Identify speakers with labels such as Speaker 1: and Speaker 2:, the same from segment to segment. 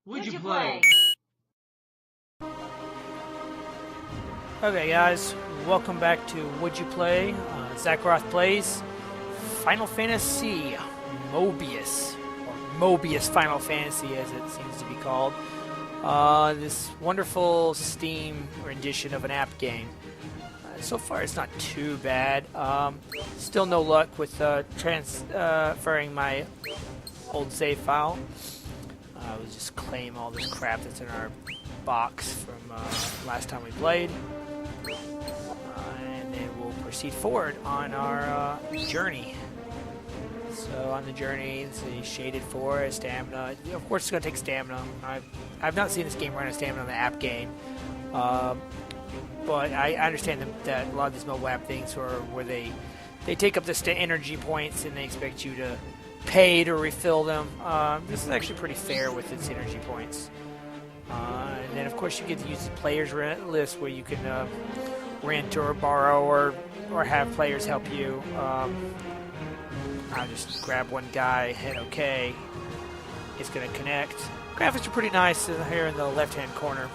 Speaker 1: Would you play?
Speaker 2: Okay guys, welcome back to Would You Play? Zaicroth plays Final Fantasy Mobius, or Mobius Final Fantasy as it seems to be called. This wonderful Steam rendition of an app game. So far it's not too bad. Still no luck with transferring my old save file. We'll just claim all this crap that's in our box from last time we played. And then we'll proceed forward on our journey. So on the journey, it's a shaded forest, stamina. Of course, it's going to take stamina. I've not seen this game run out of stamina on the app game. But I understand that a lot of these mobile app things are where they take up the energy points and they expect you to pay to refill them. This is actually pretty fair with its energy points. And then of course you get to use the players list where you can rent or borrow or have players help you. I'll just grab one guy, hit OK. It's going to connect. Graphics are pretty nice here in the left hand corner.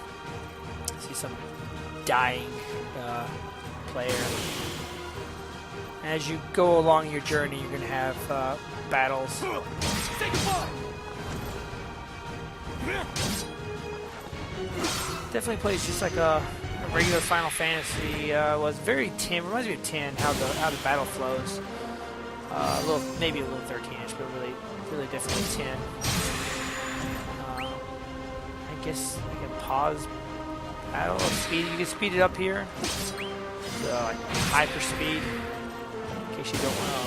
Speaker 2: See some dying player. As you go along your journey, you're going to have battles.
Speaker 1: Say goodbye.
Speaker 2: Definitely plays just like a regular Final Fantasy. Was very 10. Reminds me of 10. How the battle flows. Maybe a little 13ish, but really definitely 10. I guess I can pause battle. Speed. You can speed it up here. So like hyper speed. In case you don't want to.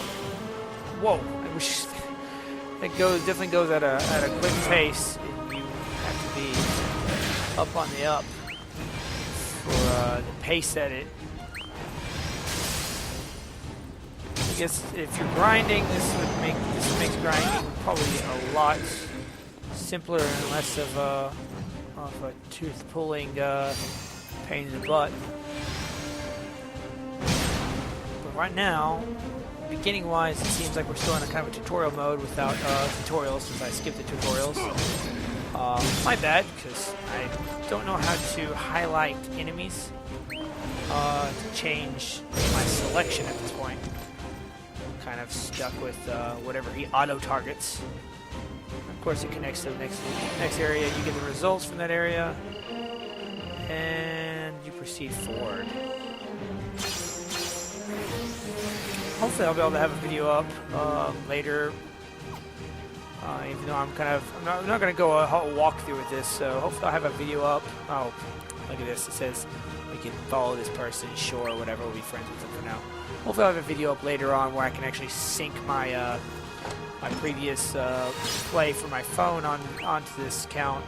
Speaker 2: Whoa! I wish it definitely goes at a quick pace. And you have to be up on the up for the pace at it. I guess if you're grinding, this makes grinding probably a lot simpler and less of a tooth pulling pain in the butt. But right now, beginning wise, it seems like we're still in a kind of a tutorial mode without tutorials since I skipped the tutorials. My bad, because I don't know how to highlight enemies to change my selection at this point. Kind of stuck with whatever he auto-targets. Of course, it connects to the next area. You get the results from that area, and you proceed forward. Hopefully, I'll be able to have a video up later. Even though I'm not going to go a whole walkthrough with this, so hopefully I'll have a video up. Oh, look at this. It says we can follow this person, sure, or whatever. We'll be friends with them for now. Hopefully I'll have a video up later on where I can actually sync my my previous play for my phone onto this account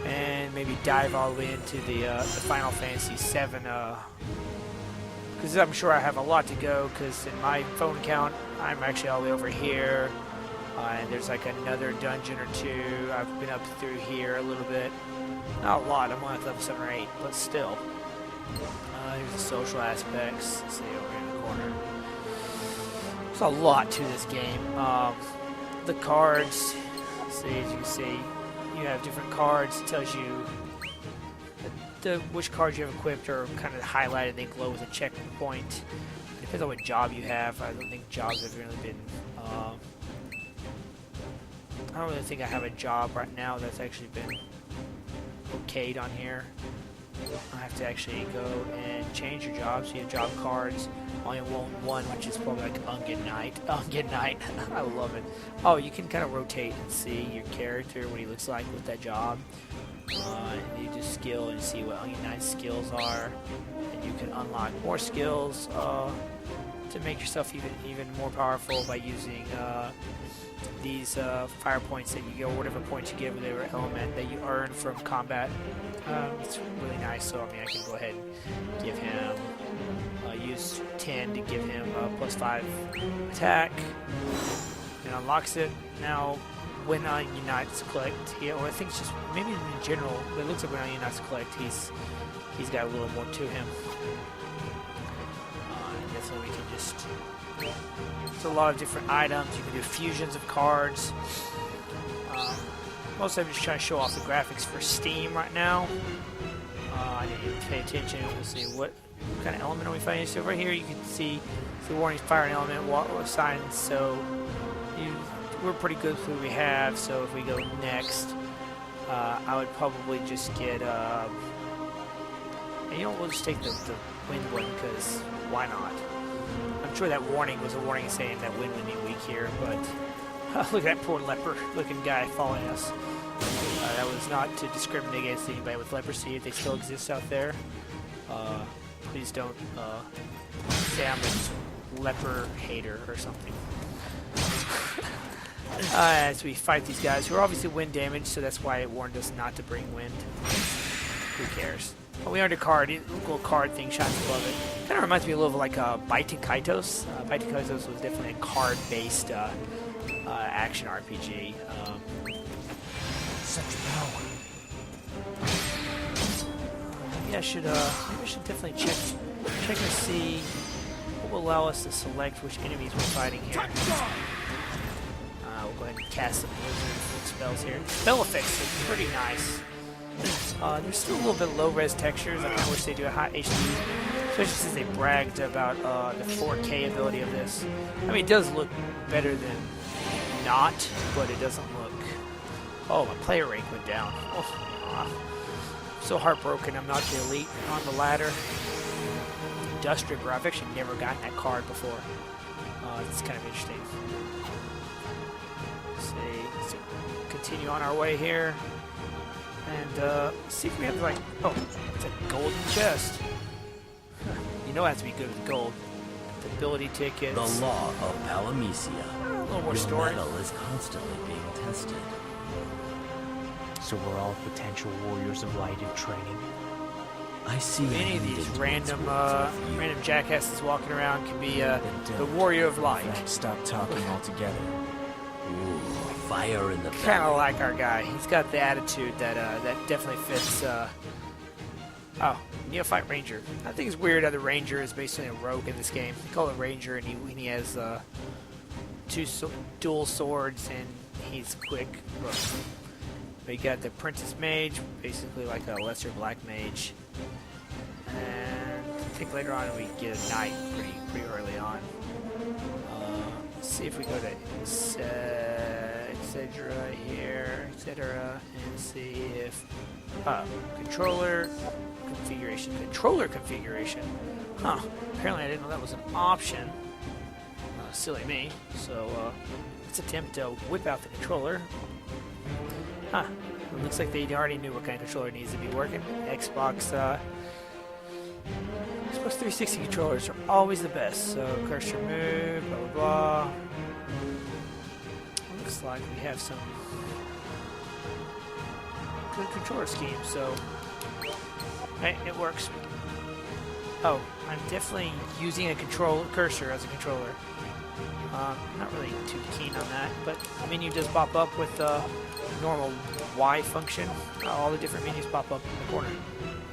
Speaker 2: and maybe dive all the way into the Final Fantasy VII. Because I'm sure I have a lot to go, because in my phone account, I'm actually all the way over here. And there's like another dungeon or two. I've been up through here a little bit. Not a lot, I'm only at level 7 or 8, but still. Here's the social aspects. Let's see over in the corner. There's a lot to this game. The cards, see, as you can see, you have different cards. It tells you which cards you have equipped are kind of highlighted. They glow with a checkpoint. It depends on what job you have. I don't think jobs have really been. I don't really think I have a job right now that's actually been okayed on here. I have to actually go and change your job. So you have job cards. Only one, which is probably like Ungin Knight. Ungin Knight. I love it. Oh, you can kind of rotate and see your character, what he looks like with that job. And you just skill and see what Ungin Knight's skills are. And you can unlock more skills to make yourself even more powerful by using these fire points that you get, or whatever points you get with every element that you earn from combat. It's really nice, so I mean I can go ahead and give him use 10 to give him +5 attack, and unlocks it. Now when Onion Knights collect, or I think it's just maybe in general, but it looks like when Onion Knights collect, he's got a little more to him. So we can just, there's a lot of different items. You can do fusions of cards. mostly I'm just trying to show off the graphics for Steam right now. I didn't even pay attention. We'll see what kind of element are we fighting. So right here you can see the warning fire and element signs. So we're pretty good with what we have. So if we go next, I would probably just get. And we'll just take the wind one because why not? I'm sure that warning was a warning saying that wind would be weak here, but look at that poor leper-looking guy following us. That was not to discriminate against anybody with leprosy if they still exist out there. Please don't say I'm a leper hater or something. As we fight these guys who are obviously wind damaged, so that's why it warned us not to bring wind. Who cares? But we earned a card. A little card thing shines above it. Kind of reminds me a little like Baitan Kaitos. Baitan Kaitos was definitely a card-based action RPG.
Speaker 1: Such power.
Speaker 2: Maybe I should definitely check to see what will allow us to select which enemies we're fighting here. We'll go ahead and cast some wizard spells here. Spell effects are pretty nice. There's still a little bit low-res textures. I kind of wish they do a high HD, especially since they bragged about the 4K ability of this. I mean, it does look better than not, but it doesn't look... Oh, my player rank went down. Oh, so heartbroken I'm not the elite on the ladder. Dust Ripper, I've actually never gotten that card before. It's kind of interesting. Let's continue on our way here. And see if we have like, oh, it's a golden chest. You know it has to be good with gold. The ability tickets.
Speaker 3: The law of Palamecia.
Speaker 2: A little more
Speaker 3: Your
Speaker 2: story.
Speaker 3: metal is constantly being tested.
Speaker 1: So we're all potential warriors of light in training.
Speaker 3: I see.
Speaker 2: Any of these random jackasses walking around can be the warrior of light.
Speaker 1: Stop talking altogether.
Speaker 3: Ooh, fire in the
Speaker 2: Kind of
Speaker 3: belly.
Speaker 2: like our guy. He's got the attitude that that definitely fits. Oh, Neophyte Ranger. I think it's weird how the Ranger is basically a rogue in this game. They call it Ranger, and he has dual swords, and he's quick. Look. We got the Princess Mage, basically like a lesser black mage. And I think later on we get a knight pretty early on. Let's see if we go to etc. here, etc. and see if controller configuration. Huh? Apparently I didn't know that was an option. Silly me. So let's attempt to whip out the controller. Huh. It looks like they already knew what kind of controller needs to be working. Xbox 360 controllers are always the best. So cursor move, blah blah blah. Looks like we have some good controller schemes. So hey, it works. Oh, I'm definitely using a cursor as a controller. Not really too keen on that, but the menu does pop up with the normal Y function. All the different menus pop up in the corner,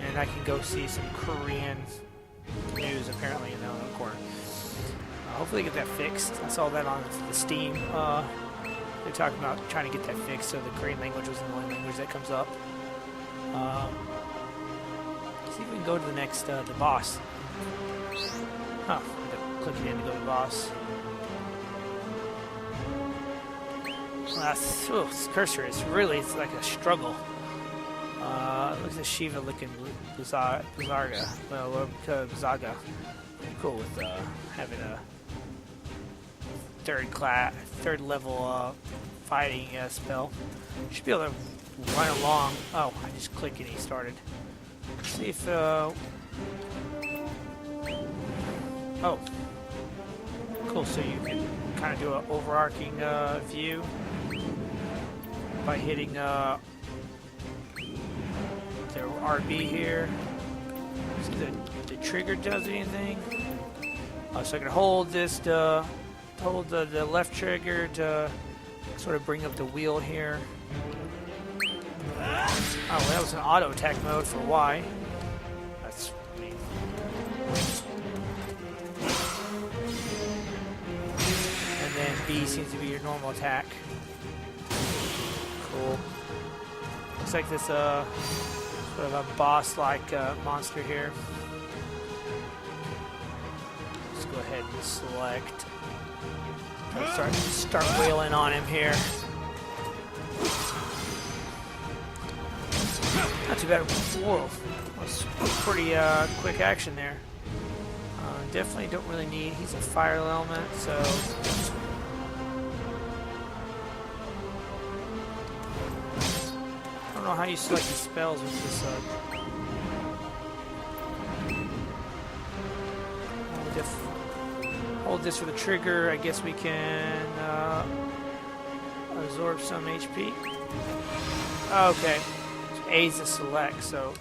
Speaker 2: and I can go see some Korean news apparently in the other corner. Hopefully get that fixed. I saw that on the Steam. They're talking about trying to get that fixed, so the Korean language was the only language that comes up. See if we can go to the next, the boss. Huh, clicking in to go to the boss. This cursor is really, it's like a struggle. Looks like Shiva looking Blizzaga. Well, Blizzaga. Cool with having a third level fighting spell. Should be able to run along. Oh, I just clicked and he started. Let's see if oh, cool. So you can kind of do an overarching view by hitting the RB here. See the trigger does anything. So I can hold this to hold the left trigger to sort of bring up the wheel here. Oh, well, that was an auto attack mode for Y. That's neat. And then B seems to be your normal attack. Cool. Looks like this sort of a boss-like monster here. Let's go ahead and select. Start wailing on him here. Not too bad. Whoa, that's pretty quick action there. Definitely don't really need. He's a fire element, so. I don't know how you select the spells with this. Hold this for the trigger. I guess we can absorb some HP. Okay. So A is a select, so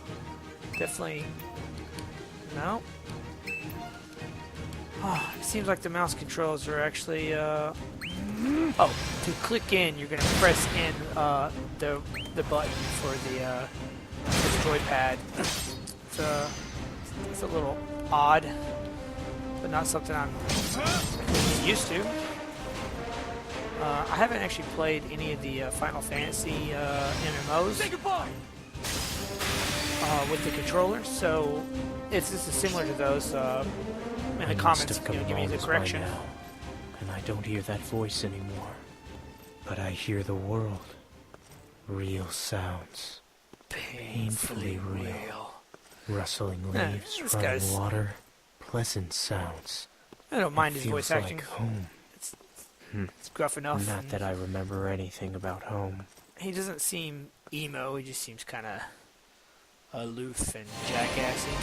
Speaker 2: definitely. No. Oh, it seems like the mouse controls are actually. Oh, to click in, you're gonna press in the button for the joypad. It's a little odd, but not something I'm used to. I haven't actually played any of the Final Fantasy MMOs with the controller, so this is similar to those. In the comments, give me the correction.
Speaker 1: Now, and I don't hear that voice anymore, but I hear the world. Real sounds. Painfully real. Rustling leaves, running water, pleasant sounds.
Speaker 2: I don't mind his
Speaker 1: feels
Speaker 2: voice acting.
Speaker 1: Like home.
Speaker 2: It's gruff enough.
Speaker 1: Not that I remember anything about home.
Speaker 2: He doesn't seem emo. He just seems kind of aloof and jackassy.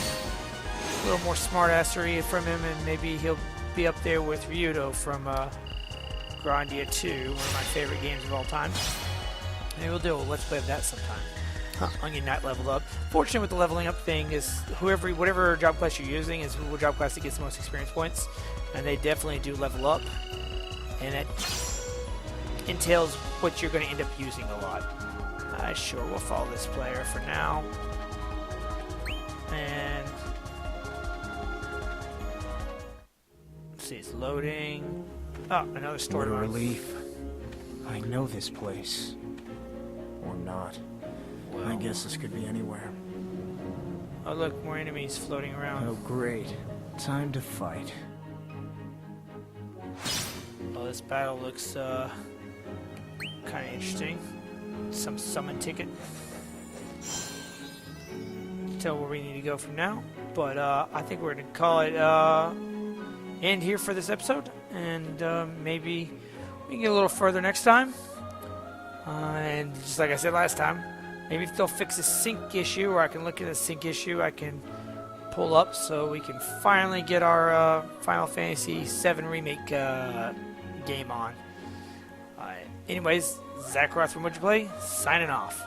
Speaker 2: A little more smartassery from him, and maybe he'll be up there with Ryudo from Grandia 2, one of my favorite games of all time. Maybe we'll do a Let's Play of that sometime. Onion Knight leveled up. Fortunate with the leveling up thing is whatever job class you're using is the job class that gets the most experience points, and they definitely do level up, and it entails what you're going to end up using a lot. Sure, we'll follow this player for now, and let's see, it's loading. Oh, another story.
Speaker 1: What a relief. I know this place. Or not.
Speaker 2: Well,
Speaker 1: I guess this could be anywhere.
Speaker 2: oh look, more enemies floating around.
Speaker 1: Oh great. Time to fight.
Speaker 2: Oh, this battle looks kind of interesting. Some summon ticket. Tell where we need to go from now, but I think we're gonna call it end here for this episode, and maybe we can get a little further next time. And just like I said last time, maybe if they'll fix a sync issue, or I can look at a sync issue I can pull up so we can finally get our Final Fantasy VII Remake game on. Anyways, Zaicroth from Would You Play, signing off.